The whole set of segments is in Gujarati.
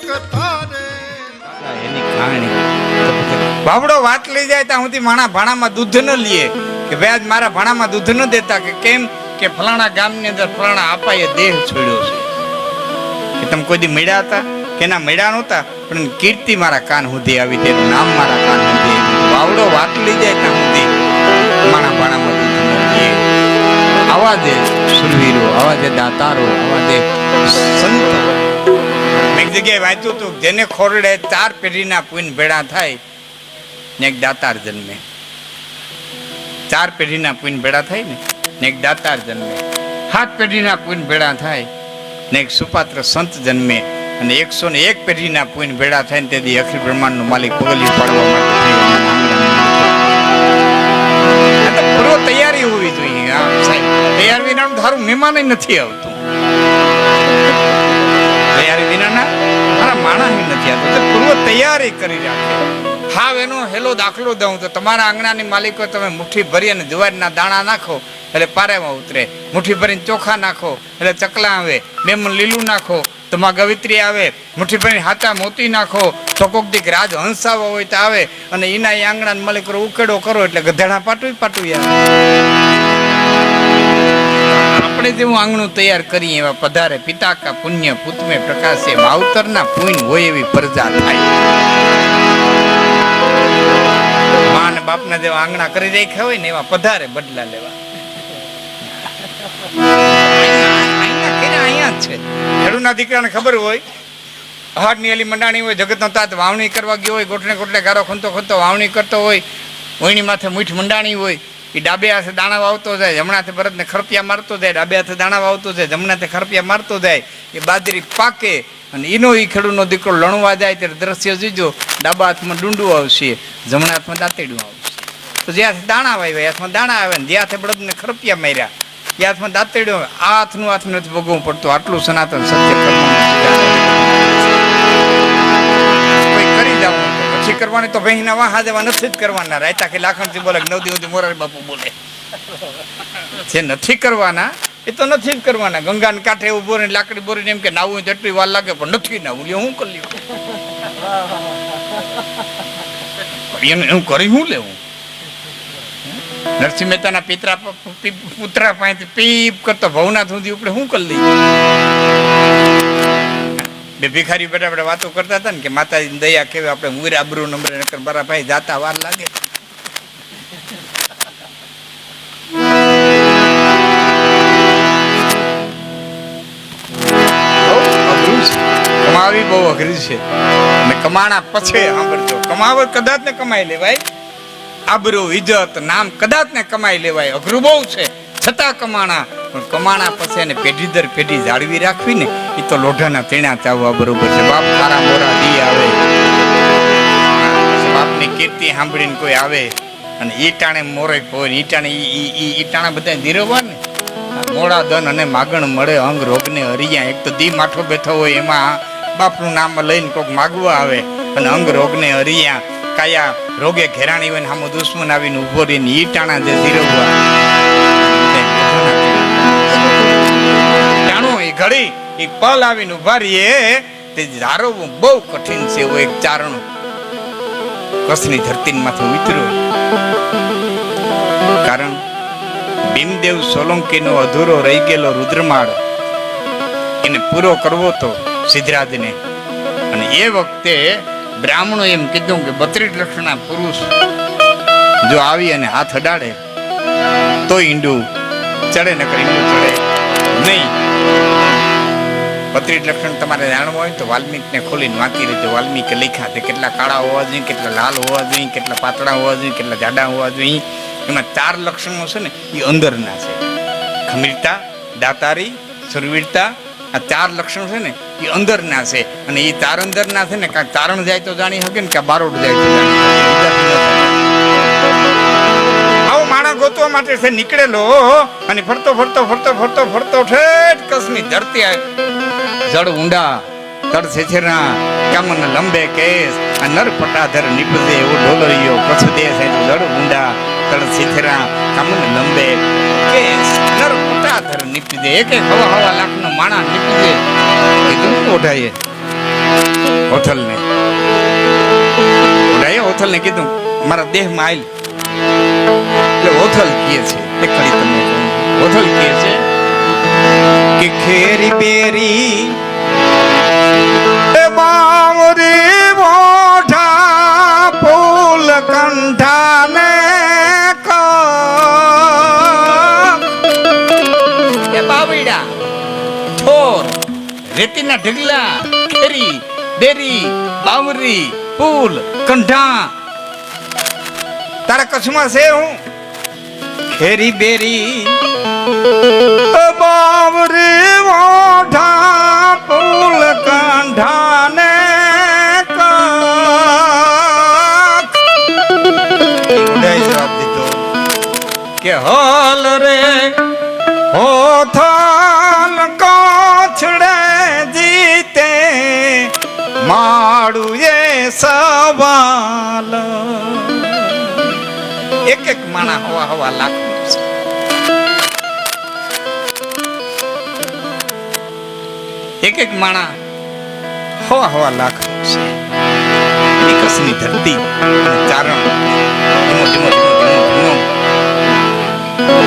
એની કહાણી બાબડો વાત લઈ જાય ત્યાં સુધી માણા ભાણામાં દૂધ ન લે કે વ્યાજ મારા ભાણામાં દૂધ ન દેતા કે કેમ કે ફલાણા ગામની અંદર ફલાણા આપાએ દેહ છોડ્યો છે કે તમે કોઈ દી મળ્યા હતા કે ના મળ્યા નહોતા પણ કીર્તિ મારા કાન સુધી આવી તેનું નામ મારા કાન સુધી આવ્યું. બાવડો વાત લઈ જાય ત્યાં સુધી માણા ભાણામાં દૂધ ન લે. આવા દે સુરવીરો, આવા દે દાતારો, આવા દે સંતો. મેં એક જગ્યાએ વાંચ્યું હતું જેને ખોરડે 4 પેઢીના પુણ્ય ભેળા થાય ને એક દાતાર જન્મે. 4 પેઢીના પુણ્ય ભેળા થાય ને એક દાતાર જન્મે. 7 પેઢીના પુણ્ય ભેળા થાય ને એક સુપાત્ર સંત જન્મે. અને 101 પેઢીના પુણ્ય ભેળા થાય ને તેથી અખિલ બ્રહ્માંડનો માલિક પગલિયું પાડવા માટે પૂર્વ તૈયારી હોવી જોઈએ. સાહેબ તૈયાર વિના ધારું મહેમાન નથી આવતું. તૈયારી વિના મારા માણસ નથી આવતું. પૂર્વ તૈયારી કરી રાખે. હાવ એનો હેલો દાખલો દઉં તો તમારા આંગણાની માલિકો તમે મુઠ્ઠી ભરી અને જુવારના દાણા નાખો એટલે પારેમાં ઉતરે. મુઠ્ઠી ભરીને ચોખા નાખો એટલે ચકલા આવે. મેમન લીલું નાખો તો માં ગવિત્રી આવે. મુઠ્ઠી ભરીને હાચા મોતી નાખો તો કોક દીક રાજ હંસાવો હોય તો આવે. અને એના એ આંગણાની માલિકો ઉકેડો કરો એટલે ગધેડા પાટું આવે. આપણે જેવું આંગણું તૈયાર કરીએ એવા પધારે પિતા કા પુણ્ય પુતમે પ્રકાશે. માવતરના પુણ્ય હોય એવી પ્રજા થાય. મા ને બાપના જેવા આંગણા કરી રાખ્યા હોય ને એવા પધારે બદલા લેવા. અહીંયા જ છે. ખેડૂતના દીકરાને ખબર હોય હાડની એલી મંડાણી હોય, જગતનો તાત વાવણી કરવા ગયો હોય, ગોઠને ગોઠલે ગારો ખંતો ખંતો વાવણી કરતો હોય, ઓઈની માથે મીઠ મંડાણી હોય, એ ડાબે હાથે દાણા વાવતો જાય, જમણા હાથે બળદને ખરપિયા મારતો જાય, ડાબે હાથે દાણા વાવતો જાય, જમણા હાથે ખરપિયા મારતો જાય. એ બાજરી પાકે અને એનો એ ખેડૂતનો દીકરો લણવા જાય ત્યારે દ્રશ્ય જોજો. ડાબા હાથમાં ડુંડું આવશે, જમણા હાથમાં દાંતેડું આવશે. તો જે હાથે દાણા વાવ્યા એ હાથમાં દાણા આવે ને જે હાથે બળદને ખરપિયા માર્યા એ હાથમાં દાંતેડું. આ હાથનું હાથ નથી ભોગવવું પડતું. આટલું સનાતન સત્ય કોઈ કરી જવું પછી કરવાની તો ભાઈ ના વાહા જેવા નથી જ કરવાના. રાયતા કે લાખણથી બોલે 9 દિવસથી મોરારી બાપુ બોલે. જે નથી કરવાના એ તો નથી જ કરવાના. ગંગાને કાંઠે એવું બોરીને લાકડી બોરીને એમ કે નાવું તો એટલી વાર લાગે પણ નથી નાવું. હું કરી લ્યો એવું કરી હું લેવું. નરસિંહ મહેતાના પુત્રા પાસેથી પીપ કરતો ભવનાથ સુધી આપણે શું કરી લઈએ. બે ભિખારી બેઠા આપણે વાતો કરતા હતા ને કે માતાજી દયા કેવી આપણે મુરે આબરૂ નંબરે નકર બરા ભાઈ જાતા વાર લાગે. કમાવી બહુ અઘરી છે અને કમાણા પછી સાંભળજો. કમાવર કદાચ ને કમાઈ લેવાય. આબરૂ ઇજ્જત નામ કદાચ ને કમાઈ લેવાય. અઘરું બહુ છે છતાં કમાણા. પણ કમાણા પછી એને પેઢી દર પેઢી જાળવી રાખવી ને એ તો લોઢાના તેણા ચાવવા બરોબર છે. બાપ તારા મોરા દી આવે, બાપની કીર્તિ સાંભળીને કોઈ આવે અને ઈ ટાણે મોરે કોઈ ઈ ટાણે બધા ધીરવા ને મોડા દન અને માગણ મળે અંગ રોગને હરિયા. એક તો દી માઠો બેઠો હોય એમાં બાપનું નામ લઈને કોઈક માગવા આવે અને અંગ રોગને હરિયા. કાયા રોગે ઘેરાણી હોય ને સામો દુશ્મન આવીને ઉભો રહીને ઈ ટાણા જે ધીરવવા ટાણું એ ઘડી એ પલ આવીને ઉભા રહીએ તે ધારવવું બહુ કઠિન છે. એવું એક ચારણું કચ્છની ધરતીમાંથી ઉતર્યું. કારણ ભીમદેવ સોલંકીનો અધૂરો રહી ગયેલો રુદ્રમાળ એને પૂરો કરવો તો સિદ્ધરાજને. અને એ વખતે બ્રાહ્મણો એમ કીધું કે 32 લક્ષના પુરુષ જો આવી અને હાથ અડાડે તો ઈંડું ચડે, નકર ઈંડું ચડે નહીં. 32 લક્ષણ તમારે જાણવું હોય તો વાલ્મીકને ખોલીને વાંચી લેજો. વાલ્મીકે લખ્યા તે કેટલા કાળા હોવા જોઈએ, કેટલા લાલ હોવા જોઈએ, કેટલા પાતળા હોવા જોઈએ, કેટલા જાડા હોવા જોઈએ. એમાં 4 લક્ષણો છે ને એ અંદરના છે. ખમીરતા, દાતારી, સુરવીરતા. આ 4 લક્ષણો છે ને એ અંદરના છે. અને એ 4 અંદરના છે ને કાંઈક તારણ જાય તો જાણી શકે ને કાં બારોટ જાય તો જાણી શકે. આવો માણસ ગોતવા માટે છે નીકળેલો અને ફરતો ફરતો ફરતો ફરતો ફરતો ઠેઠ કચ્છની ધરતી આવે. જળ ઊંડા તળ છેછેરા કામન લંબે કેસ આ નર પટાધર નીપજે એવો ઢોલરિયો કચ્છ દેશ જળ ઊંડા તળ છેછેરા કામન લંબે કેસ નર પટાધર નીપજે. એક હવા લાખનો માણા નીપજે એ તો ઓઢાય. હોથલ ને હોથલ ને કીધું મારા દેહમાં આવેલ એટલે હોથલ કહે છે એક ઘડી તમને હોથલ કહે છે કે ખેરી બેરી એ બાવરી મોઢા ફૂલ કંઠાને એ બાવડા ઠોર રેતીના ઢગલા ખેરી બેરી બાવરી ફૂલ કંઠા તારા કચ્છમાં છે હું ખેરી બેરી બાવરી મોઢા ફૂલ કંઠા ને જવાબ દીધો કે હોલ રે હોથલ કોછડે જીતે માડું એ સવાલ એક એક માણા હવા હવા લાખ એક એક માણા હવા હવા લાખ છે વિકસની ધરતી ચારણ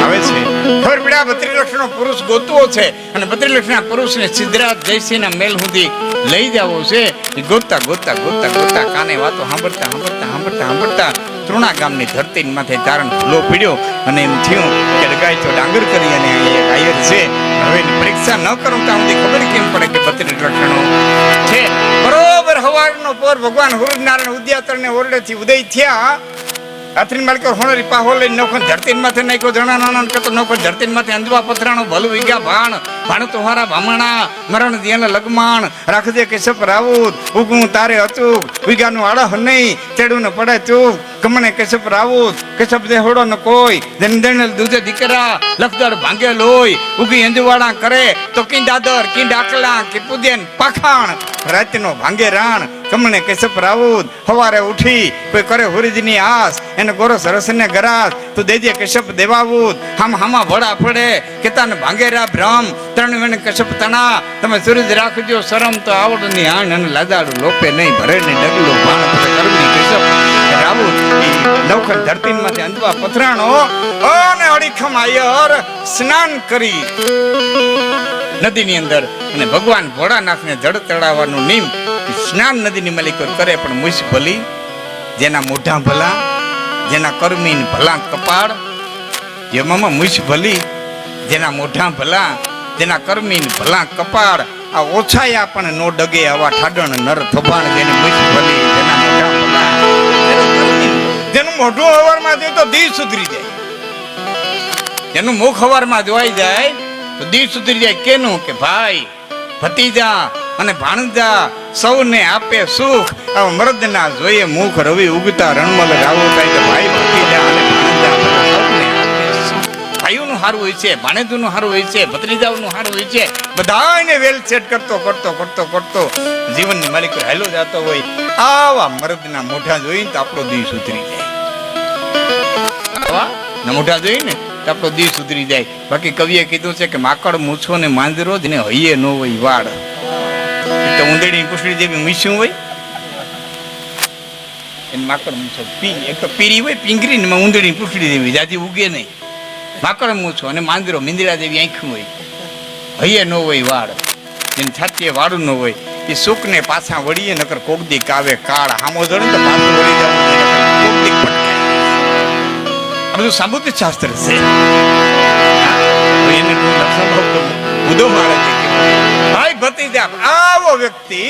આવે છે ખબર પડ્યા 32 લક્ષનો પુરુષ ગોતવો છે અને 32 લક્ષના પુરુષને સિદ્ધરાજ જયસિંહના મેલ સુધી લઈ જવો છે એ ગોતતા ગોતતા ગોતતા ગોતતા કાને વાતો સાંભળતા સાંભળતા સાંભળતા સાંભળતા તૃણા ગામની ધરતી માથે તારણ ભૂલો પડ્યો અને એમ થયું કે લગાઈ તો ડાંગર કરી અને એક આયર છે હવે પરીક્ષા ન કરું ત્યાં સુધી ખબર કેમ પડે કે 32 લક્ષણો છે બરોબર હવારનો પોર ભગવાન સૂર્યનારાયણ ઉદ્યાતરને ઓરડેથી ઉદય થયા આથરી માલકો હોણરી પાહો લઈને નોખન ધરતી માથે નાખ્યો જણા નાના કરતો નોખન ધરતી માથે અંજવા પથરાણો ભલ વિગા ભાણ તોહારા ભામણા મરણ દિયન લગમાણ રાખજે કેશપ રાવુત ઉગું તારે અચૂક વિગાનું આળહ નહીં ચેડું ન પડે ચૂક કમણે કેશપ રાવુત કેશપ દે હોડો ન કોઈ દંદણ દૂધે દીકરા લખદર ભાંગે લોય ઉગી અંજવાડા કરે તો કી દાદર કી ડાકલા કે પુદેન પાખાણ રાતનો ભાંગે રાણ કમણે કેશપ રાવુત હવારે ઉઠી કોઈ કરે હુરીજની આસ એને ગોરો સરસને ગરાસ તું દેજે કેશપ દેવાવુત હામા ભોળા પડે કેતાને ભાંગેરા ભ્રમ ત્રણ વેણ કશપ તણા તમે સૂરજ રાખજો શરમ તો આવડની આણ અને લાદાડું લોપે નહીં ભરે નહીં ડગલો ભાણ કરમી કશપ રાવુત નવખર ધરતીમાંથી અંજવા પથરાણો અને અડીખમ આયર સ્નાન કરી નદીની અંદર અને ભગવાન ભોળાનાથને જળ ચડાવવાનું નિયમ સ્નાન નદીની માલિકો કરે પણ મુશ ભલી જેના મોઢા ભલા જેના કર્મીન ભલા કપાળ જેમાં મુશ ભલી જેના મોઢા ભલા જેના કર્મીન ભલા કપાળ આ ઓછાયા પણ નો ડગે આવા ઠાડણ નર થબાણ જેની મુશ ભલી જેના મોઢા ભલા જેનું મોઢું હવારમાં જોઈએ તો દી સુધરી જાય જેનું મુખ હવારમાં જોવાઈ જાય તો દી સુધરી જાય કેનું કે ભાઈ ભતીજા અને ભાણજા સૌને આપે સુખ આ મર્દના જોઈએ મુખ રવિ ઉગતા રણમલ રાવો થાય કે ભાઈ ભતીજા અને ભાણજા સૌને આપે સુખ ભાઈઓનું હારું હોય છે ભાણેજોનું હારું હોય છે ભત્રીજાઓનું હારું હોય છે બધાને વેલ સેટ કરતો કરતો કરતો કરતો જીવનની માલિકો હેલો જાતો હોય આવા મર્દના મોઢા જોઈને તો આપણો દી સુધરી જાય આવા ના મોઢા જોઈને તો આપણો દી સુધરી જાય બાકી કવિએ કીધું છે કે માકડ મૂછો ને માંજરો જ ને હૈયે નો હોય વાળ તો ઉંદરડી પૂછડી જેવી મીશું હોય એને માકડ મૂછો એક તો પીરી હોય પિંગરી ને ઉંદરડી પૂછડી જેવી જાજી ઉગે નહીં માકડ મૂછો અને માંજરો મીંદડા જેવી આંખું હોય હૈયે નો હોય વાળ જેને છાતીએ વાળું ન હોય એ સુખ ને પાછા વળીએ નકર કોકદીક આવે કાળ હામો જોડે તો પાછું વળી જવું કોકદીક ભટકાય આ બધું સાબુતી શાસ્ત્ર છે એને મુદ્દો મારે છે ભાઈ ભતીજા આવો વ્યક્તિ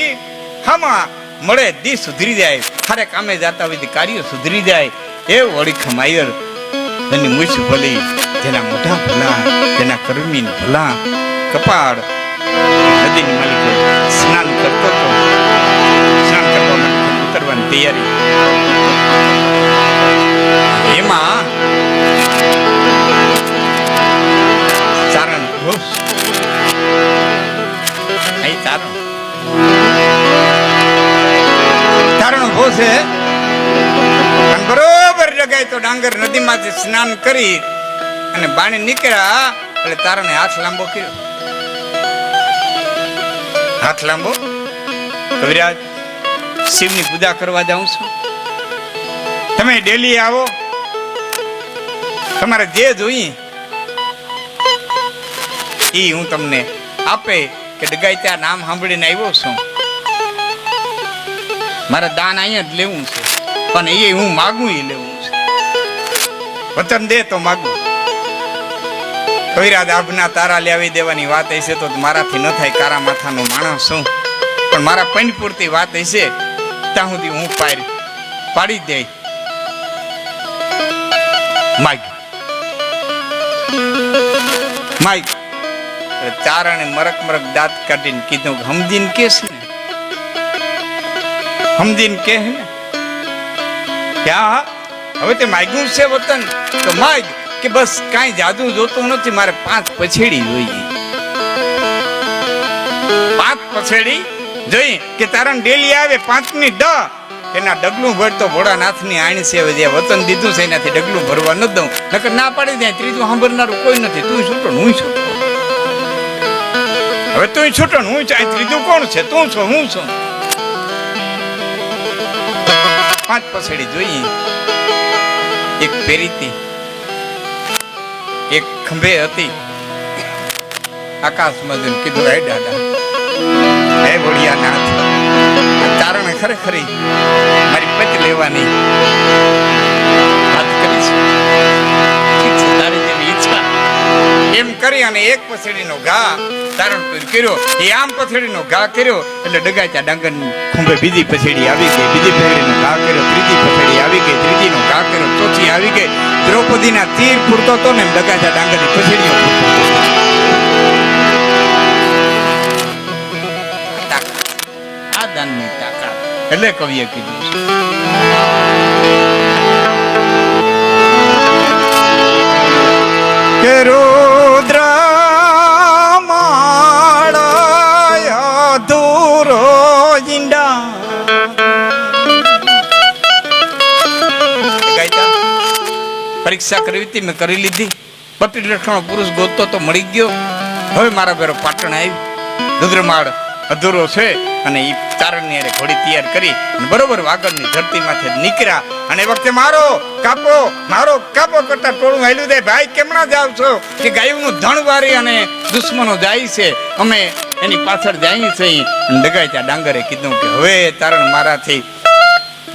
હમા મળે દી સુધરી જાય હારે કામે જાતા હોય કાર્ય સુધરી જાય એ વળી ખમાયર જેની મૂછ ભલી જેના મોઢા ભલા જેના કર્મીન ભલા કપાળ નદીની માલિકો સ્નાન કરતો હતો સ્નાન કરવા માટે ઉતરવાની તૈયારી એમાં ચારણ ઘોષ ચારણ ઘોષે બરોબર જગાય તો ડાંગર નદીમાંથી સ્નાન કરી અને બાણી નીકળ્યા એટલે તારણે હાથ લાંબો કર્યો હાથ લાંબો કવિરાજ શિવની પૂજા કરવા જાઉં છું. તમે ડેલી આવો, તમારે જે જોઈએ એ હું તમને આપે કે ડગાઈ ત્યાં નામ સાંભળીને આવ્યો છું. મારે દાન અહીંયા જ લેવું છે, પણ એ હું માગું એ લેવું છે. વચન દે તો માગું. કવિરાજ આભના તારા લેવી દેવાની વાત હશે તો મારાથી ન થાય, કારા માથાનો માણસ છું. પણ મારા પૈણ પૂરતી વાત હશે ત્યાં સુધી હું પાડી દે. માગ માગ. ચારણે મરક દાંત કાઢીને કીધું હમદીન કેસ ને, હમદીન કે ને ક્યાં હવે તે માગ્યું છે વતન તો માગ કે બસ કાંઈ જાદુ જોતું નથી, મારે 5 પછેડી જોઈએ. 5 પછેડી જોઈ કે તારણ ડેલી આવે 5ની એના ડગલું ભરતો ભોળાનાથની આણી છે. જે વતન દીધું છે એનાથી ડગલું ભરવા ન દઉં, નકર ના પાડી દે. ત્રીજું સાંભળનારું કોઈ નથી. તું છૂટો હું છૂટો. હવે તું છૂટો હું ચાહે. ત્રીજું કોણ છે? તું છો હું છું. 5 પછેડી જોઈએ. એક પેરીતી, એક ખંભે હતી. આકાશમાં જોઈને કીધું હે દાદા, હે ભોળિયાનાથ, ચારણ ખરેખર મારી પતિ લેવાની વાત કરી છે. ઠીક છે, તારી જેવી ઈચ્છા. એમ કરી અને એક પછેડીનો ઘા તારણ કર્યો. એ આમ પછેડીનો ઘા કર્યો એટલે ડગાચા ડાંગર ખુંભે બીજી પછેડી આવી ગઈ. બીજી પછેડીનો ઘા કર્યો, ત્રીજી પછેડી આવી ગઈ. ત્રીજીનો ઘા કર્યો, ચોથી આવી ગઈ. દ્રૌપદીના તીર પૂરતો તો ને ડગાચા ડાંગરની પછેડીઓ પૂરતો. આ દાનની તાકાત એટલે કવિએ કીધું કે રુદ્ર પરીક્ષા કરવી હતી, મેં કરી લીધી. 32 લક્ષણો પુરુષ ગોતતો તો મળી ગયો. હવે મારા ભેરો પાટણ આવી. રુદ્રમાળ અધૂરો છે અને એ ચારણની અરે ઘોડી તૈયાર કરી અને બરોબર વાગડની ધરતીમાંથી નીકળ્યા. અને એ વખતે મારો કાપો કરતા ટોળું હાલ્યું દે. ભાઈ કેમણા જાવ છો? કે ગાયુંનું ધણ વારી અને દુશ્મનો જાય છે, અમે એની પાછળ જાય છે. ડગાઈ ત્યાં ડાંગરે કીધું કે હવે તારણ મારાથી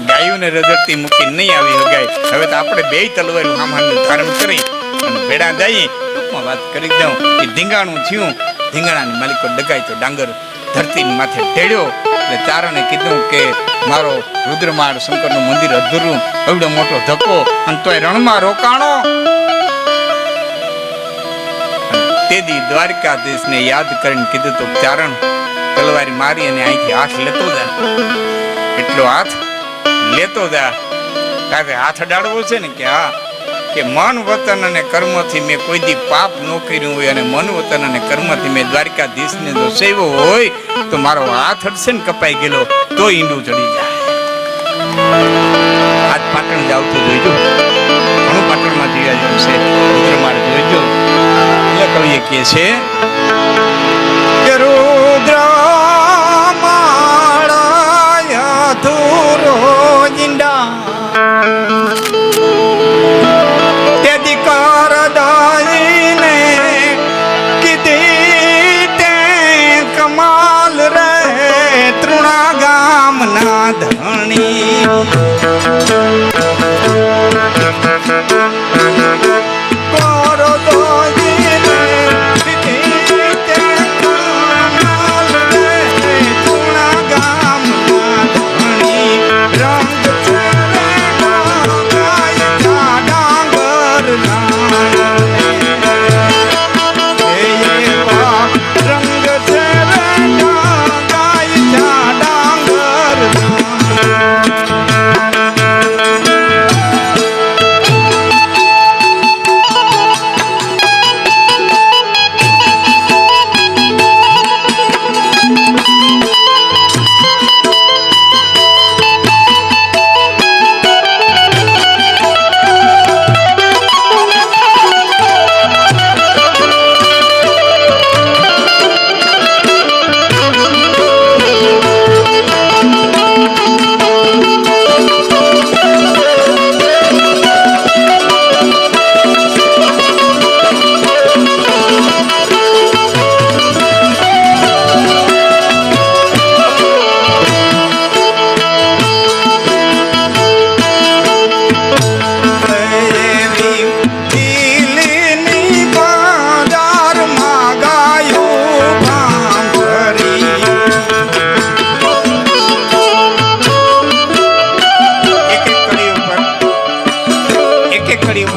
ગાયુંને રજડતી મૂકી નહીં આવી હગાય. હવે તો આપણે 2 તલવારું સામાનનું ધારણ કરી અને ભેડા જઈએ. ટૂંકમાં વાત કરી દઉં કે ધીંગાણું થયું. ધીંગાણાની માલિકો ડગાય તો ડાંગર ધરતીની માથે ઢેડ્યો. એટલે ચારણે કીધું કે મારો રુદ્રમાળ શંકરનું મંદિર અધૂરું, એવડો મોટો ધક્કો અને તોય રણમાં રોકાણો. તેથી દ્વારકાધીશને યાદ કરીને કીધું તો ચારણ તલવારી મારી અને અહીંથી હાથ લેતો જા. એટલો હાથ લેતો જા. કારણ કે હાથ અડાડવો છે ને કે હા, કે મન વતન અને કર્મથી મેં કોઈ દી પાપ ન કર્યું હોય અને મન વતન અને કર્મથી મેં દ્વારકાધીશને જો સેવ્યો હોય તો મારો હાથ અડશે ને કપાઈ ગયેલો તો ઈંડું ચડી જાય. આજ પાટણ જાવ તો જોઈજો, ઘણું પાટણમાં જોયા જેવું છે. રુદ્રમાળ જોઈજો. એટલે કવિએ કહે છે કે રુદ્રમાળ અધૂરો ઈંડા ધણી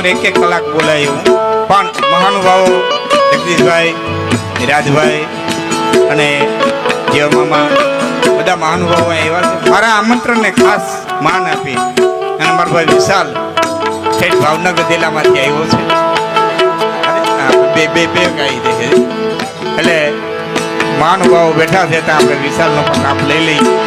આપણે એક એક કલાક બોલાય એવું. પણ મહાનુભાવો જગદીશભાઈ, રાજભાઈ અને જીવ મામા બધા મહાનુભાવો એવા છે. મારા આમંત્રણને ખાસ માન આપી અને મારો ભાઈ વિશાલ ઠેઠ ભાવનગર જિલ્લામાંથી આવ્યો છે. બે ગાઈ દે છે એટલે મહાનુભાવો બેઠા છે ત્યાં આપણે વિશાલનો પણ લાભ લઈ લઈએ.